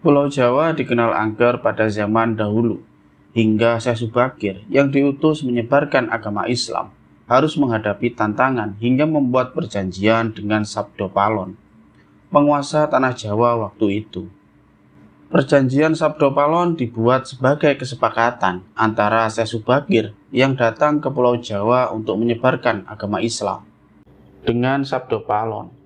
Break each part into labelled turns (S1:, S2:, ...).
S1: Pulau Jawa dikenal angker pada zaman dahulu, hingga Syekh Subakir yang diutus menyebarkan agama Islam harus menghadapi tantangan hingga membuat perjanjian dengan Sabdo Palon, penguasa tanah Jawa waktu itu. Perjanjian Sabdo Palon dibuat sebagai kesepakatan antara Syekh Subakir yang datang ke Pulau Jawa untuk menyebarkan agama Islam dengan Sabdo Palon.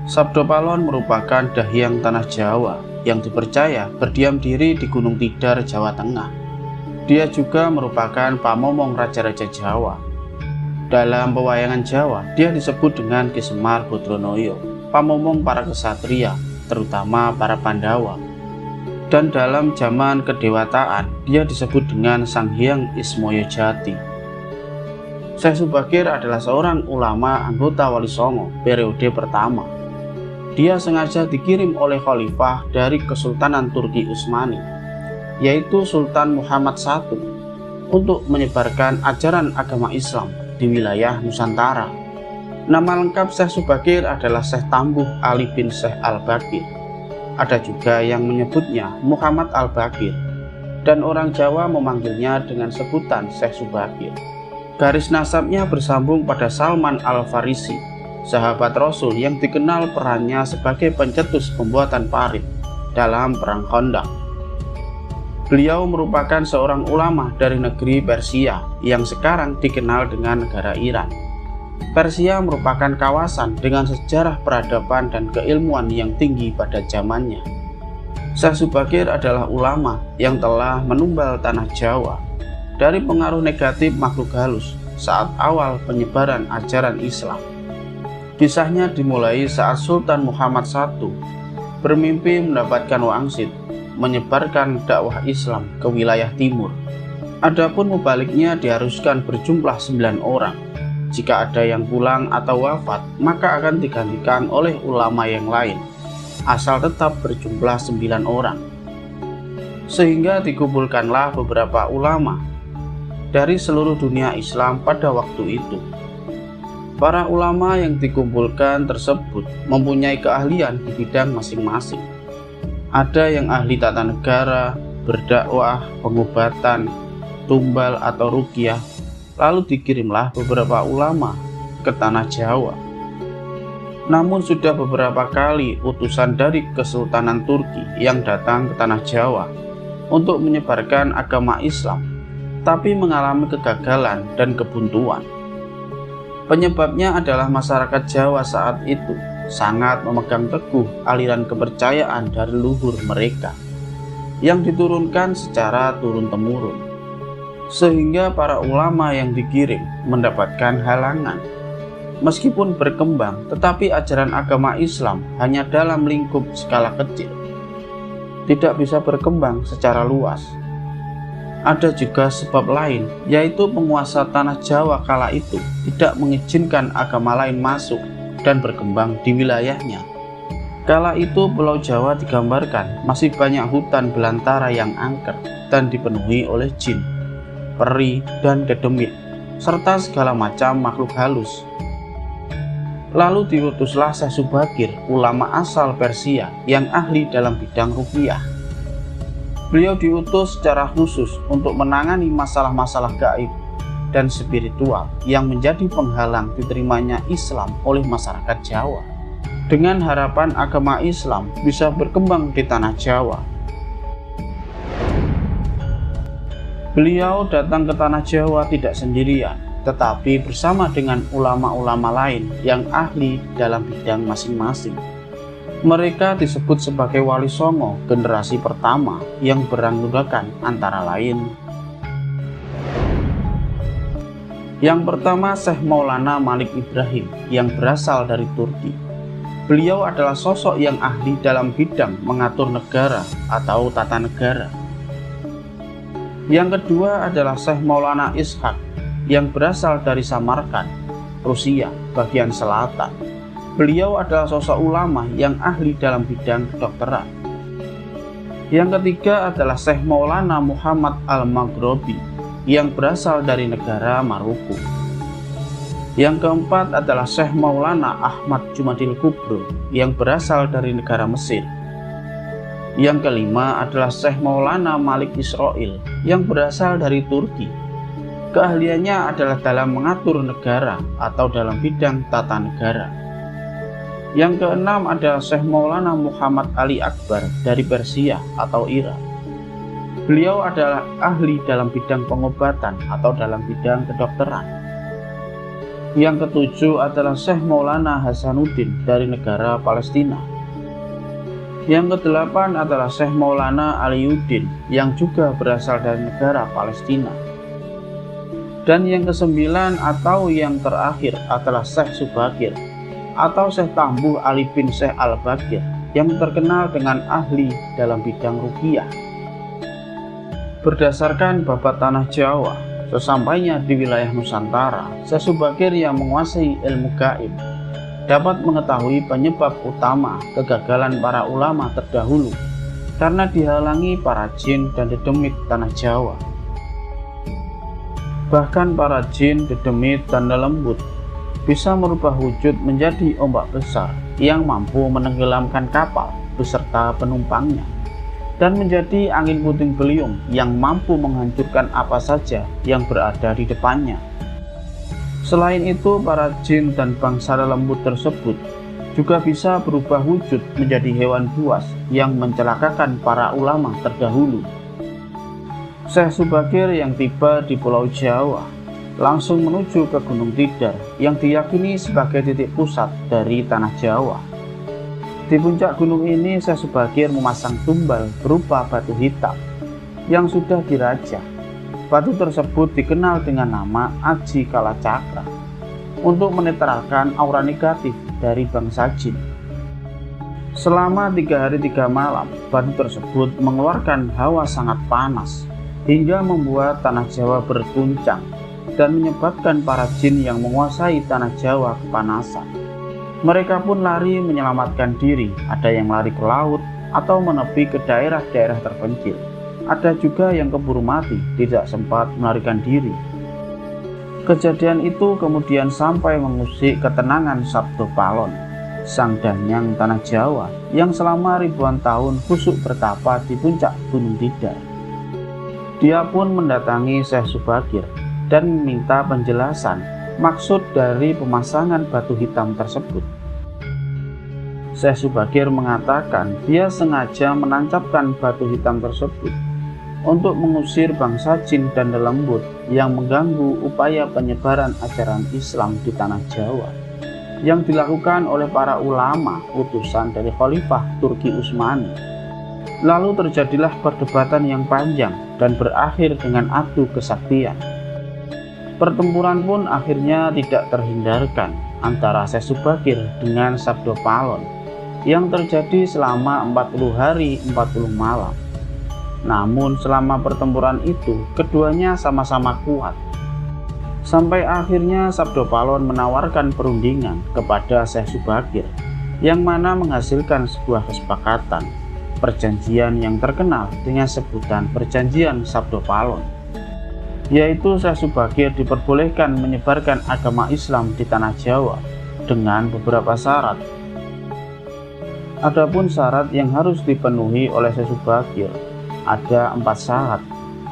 S1: Sabdo Palon merupakan dahyang tanah Jawa yang dipercaya berdiam diri di Gunung Tidar, Jawa Tengah. Dia juga merupakan pamomong raja-raja Jawa. Dalam pewayangan Jawa, dia disebut dengan Ki Semar Badranaya, pamomong para kesatria, terutama para Pandawa. Dan dalam zaman kedewataan, dia disebut dengan Sang Hyang Ismaya Jati. Syekh Subakir adalah seorang ulama anggota Wali Songo periode pertama. Dia sengaja dikirim oleh khalifah dari Kesultanan Turki Utsmani, yaitu Sultan Muhammad I, untuk menyebarkan ajaran agama Islam di wilayah Nusantara. Nama lengkap Syekh Subakir adalah Syekh Tambuh Ali bin Syekh Al-Bakir. Ada juga yang menyebutnya Muhammad Al-Bakir, dan orang Jawa memanggilnya dengan sebutan Syekh Subakir. Garis nasabnya bersambung pada Salman Al-Farisi, sahabat Rasul yang dikenal perannya sebagai pencetus pembuatan parit dalam Perang Khandaq. Beliau merupakan seorang ulama dari negeri Persia yang sekarang dikenal dengan negara Iran. Persia merupakan kawasan dengan sejarah peradaban dan keilmuan yang tinggi pada zamannya. Syekh Subakir adalah ulama yang telah menumbal tanah Jawa dari pengaruh negatif makhluk halus saat awal penyebaran ajaran Islam. Kisahnya dimulai saat Sultan Muhammad I bermimpi mendapatkan wangsit menyebarkan dakwah Islam ke wilayah timur. Adapun mubaliknya diharuskan berjumlah 9 orang. Jika ada yang pulang atau wafat, maka akan digantikan oleh ulama yang lain, asal tetap berjumlah 9 orang. Sehingga dikumpulkanlah beberapa ulama dari seluruh dunia Islam pada waktu itu. Para ulama yang dikumpulkan tersebut mempunyai keahlian di bidang masing-masing. Ada yang ahli tata negara, berdakwah, pengobatan, tumbal atau ruqyah. Lalu dikirimlah beberapa ulama ke tanah Jawa. Namun sudah beberapa kali utusan dari Kesultanan Turki yang datang ke tanah Jawa untuk menyebarkan agama Islam, tapi mengalami kegagalan dan kebuntuan. Penyebabnya adalah masyarakat Jawa saat itu sangat memegang teguh aliran kepercayaan dari leluhur mereka yang diturunkan secara turun-temurun, sehingga para ulama yang dikirim mendapatkan halangan. Meskipun berkembang, tetapi ajaran agama Islam hanya dalam lingkup skala kecil, tidak bisa berkembang secara luas. Ada juga sebab lain, yaitu penguasa tanah Jawa kala itu tidak mengizinkan agama lain masuk dan berkembang di wilayahnya. Kala itu Pulau Jawa digambarkan masih banyak hutan belantara yang angker dan dipenuhi oleh jin, peri, dan dedemit, serta segala macam makhluk halus. Lalu diutuslah Syekh Subakir, ulama asal Persia yang ahli dalam bidang ruqyah. Beliau diutus secara khusus untuk menangani masalah-masalah gaib dan spiritual yang menjadi penghalang diterimanya Islam oleh masyarakat Jawa, dengan harapan agama Islam bisa berkembang di tanah Jawa. Beliau datang ke tanah Jawa tidak sendirian, tetapi bersama dengan ulama-ulama lain yang ahli dalam bidang masing-masing. Mereka disebut sebagai Wali Songo generasi pertama yang beranggotakan antara lain: yang pertama, Syekh Maulana Malik Ibrahim yang berasal dari Turki. Beliau adalah sosok yang ahli dalam bidang mengatur negara atau tata negara. Yang kedua adalah Syekh Maulana Ishaq yang berasal dari Samarkand, Rusia bagian selatan. Beliau adalah sosok ulama yang ahli dalam bidang kedokteran. Yang ketiga adalah Syekh Maulana Muhammad Al-Maghribi yang berasal dari negara Maroko. Yang keempat adalah Syekh Maulana Ahmad Jumadil Kubro yang berasal dari negara Mesir. Yang kelima adalah Syekh Maulana Malik Israel yang berasal dari Turki. Keahliannya adalah dalam mengatur negara atau dalam bidang tata negara. Yang keenam adalah Syekh Maulana Muhammad Ali Akbar dari Persia atau Irak. Beliau adalah ahli dalam bidang pengobatan atau dalam bidang kedokteran. Yang ketujuh adalah Syekh Maulana Hasanuddin dari negara Palestina. Yang kedelapan adalah Syekh Maulana Aliuddin yang juga berasal dari negara Palestina. Dan yang kesembilan atau yang terakhir adalah Syekh Subakir atau Syekh Tambuh Ali bin Syekh Al-Bakir yang terkenal dengan ahli dalam bidang ruqyah. Berdasarkan babat tanah Jawa, sesampainya di wilayah Nusantara, Syekh Subakir yang menguasai ilmu gaib dapat mengetahui penyebab utama kegagalan para ulama terdahulu karena dihalangi para jin dan dedemit tanah Jawa. Bahkan para jin, dedemit, dan lembut bisa merubah wujud menjadi ombak besar yang mampu menenggelamkan kapal beserta penumpangnya, dan menjadi angin puting beliung yang mampu menghancurkan apa saja yang berada di depannya. Selain itu, para jin dan bangsa lembut tersebut juga bisa berubah wujud menjadi hewan buas yang mencelakakan para ulama terdahulu. Syekh Subakir yang tiba di Pulau Jawa langsung menuju ke Gunung Tidar yang diyakini sebagai titik pusat dari tanah Jawa. Di puncak gunung ini, Syekh Subakir memasang tumbal berupa batu hitam yang sudah dirajah. Batu tersebut dikenal dengan nama Aji Kalacakra untuk menetralkan aura negatif dari bangsa jin. Selama 3 hari 3 malam, batu tersebut mengeluarkan hawa sangat panas hingga membuat tanah Jawa berguncang dan menyebabkan para jin yang menguasai tanah Jawa kepanasan. Mereka pun lari menyelamatkan diri, ada yang lari ke laut atau menepi ke daerah-daerah terpencil. Ada juga yang keburu mati, tidak sempat melarikan diri. Kejadian itu kemudian sampai mengusik ketenangan Sabdo Palon, sang danyang tanah Jawa yang selama ribuan tahun khusyuk bertapa di puncak Gunung Tidar. Dia pun mendatangi Syekh Subakir dan meminta penjelasan maksud dari pemasangan batu hitam tersebut. Syekh Subakir mengatakan dia sengaja menancapkan batu hitam tersebut untuk mengusir bangsa jin dan lembut yang mengganggu upaya penyebaran ajaran Islam di tanah Jawa yang dilakukan oleh para ulama utusan dari Khalifah Turki Utsmani. Lalu terjadilah perdebatan yang panjang dan berakhir dengan adu kesaktian. Pertempuran pun akhirnya tidak terhindarkan antara Syekh Subakir dengan Sabdo Palon yang terjadi selama 40 hari 40 malam. Namun selama pertempuran itu keduanya sama-sama kuat. Sampai akhirnya Sabdo Palon menawarkan perundingan kepada Syekh Subakir yang mana menghasilkan sebuah kesepakatan, perjanjian yang terkenal dengan sebutan Perjanjian Sabdo Palon, yaitu Syekh Subakir diperbolehkan menyebarkan agama Islam di tanah Jawa dengan beberapa syarat. Adapun syarat yang harus dipenuhi oleh Syekh Subakir ada 4 syarat,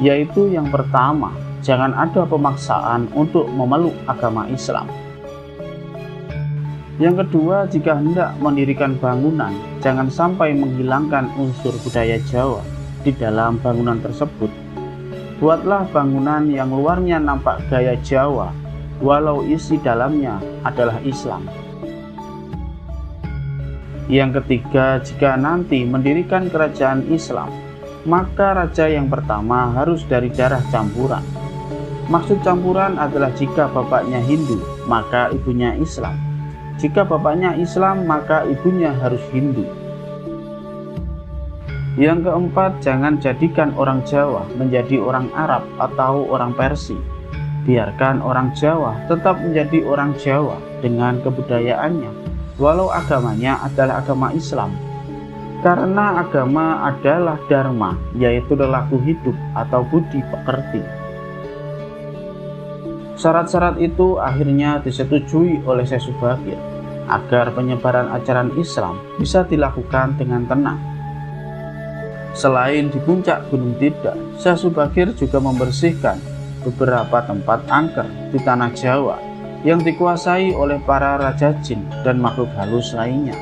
S1: yaitu yang pertama, jangan ada pemaksaan untuk memeluk agama Islam. Yang kedua, jika hendak mendirikan bangunan, jangan sampai menghilangkan unsur budaya Jawa di dalam bangunan tersebut. Buatlah bangunan yang luarnya nampak gaya Jawa, walau isi dalamnya adalah Islam. Yang ketiga, jika nanti mendirikan kerajaan Islam, maka raja yang pertama harus dari darah campuran. Maksud campuran adalah jika bapaknya Hindu, maka ibunya Islam. Jika bapaknya Islam, maka ibunya harus Hindu. Yang keempat, jangan jadikan orang Jawa menjadi orang Arab atau orang Persia. Biarkan orang Jawa tetap menjadi orang Jawa dengan kebudayaannya, walau agamanya adalah agama Islam. Karena agama adalah dharma, yaitu laku hidup atau budi pekerti. Syarat-syarat itu akhirnya disetujui oleh Syekh Subagir agar penyebaran ajaran Islam bisa dilakukan dengan tenang. Selain di puncak Gunung Tidar, Syekh Subagir juga membersihkan beberapa tempat angker di tanah Jawa yang dikuasai oleh para raja jin dan makhluk halus lainnya.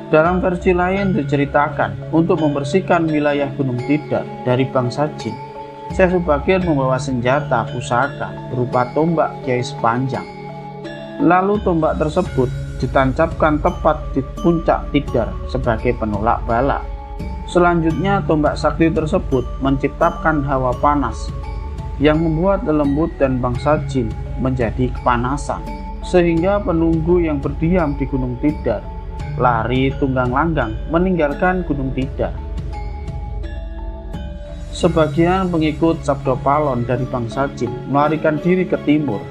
S1: Dalam versi lain diceritakan, untuk membersihkan wilayah Gunung Tidar dari bangsa jin, Syekh Subagir membawa senjata pusaka berupa tombak Kiai Sepanjang. Lalu tombak tersebut ditancapkan tepat di puncak Tidar sebagai penolak bala. Selanjutnya tombak sakti tersebut menciptakan hawa panas yang membuat lelembut dan bangsa jin menjadi kepanasan, sehingga penunggu yang berdiam di Gunung Tidar lari tunggang langgang meninggalkan Gunung Tidar. Sebagian pengikut Sabdo Palon dari bangsa jin melarikan diri ke timur,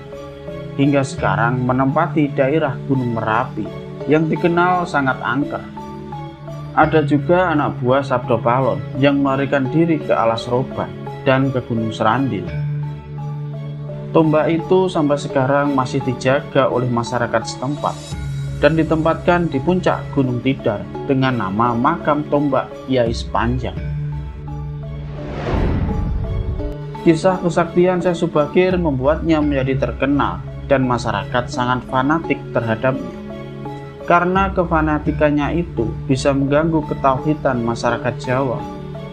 S1: hingga sekarang menempati daerah Gunung Merapi yang dikenal sangat angker. Ada juga anak buah Sabdo Palon yang melarikan diri ke Alas Roban dan ke Gunung Serandil. Tombak itu sampai sekarang masih dijaga oleh masyarakat setempat dan ditempatkan di puncak Gunung Tidar dengan nama Makam Tombak Kiai Sepanjang. Kisah kesaktian Syekh Subagir membuatnya menjadi terkenal dan masyarakat sangat fanatik terhadapnya. Karena kefanatikannya itu bisa mengganggu ketauhidan masyarakat Jawa,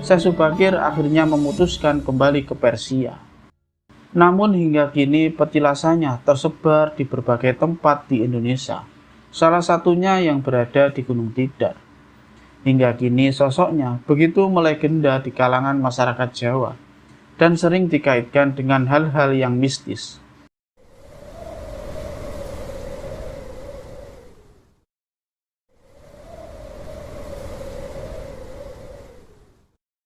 S1: Syekh Subagir akhirnya memutuskan kembali ke Persia. Namun hingga kini petilasannya tersebar di berbagai tempat di Indonesia, salah satunya yang berada di Gunung Tidar. Hingga kini sosoknya begitu melegenda di kalangan masyarakat Jawa dan sering dikaitkan dengan hal-hal yang mistis.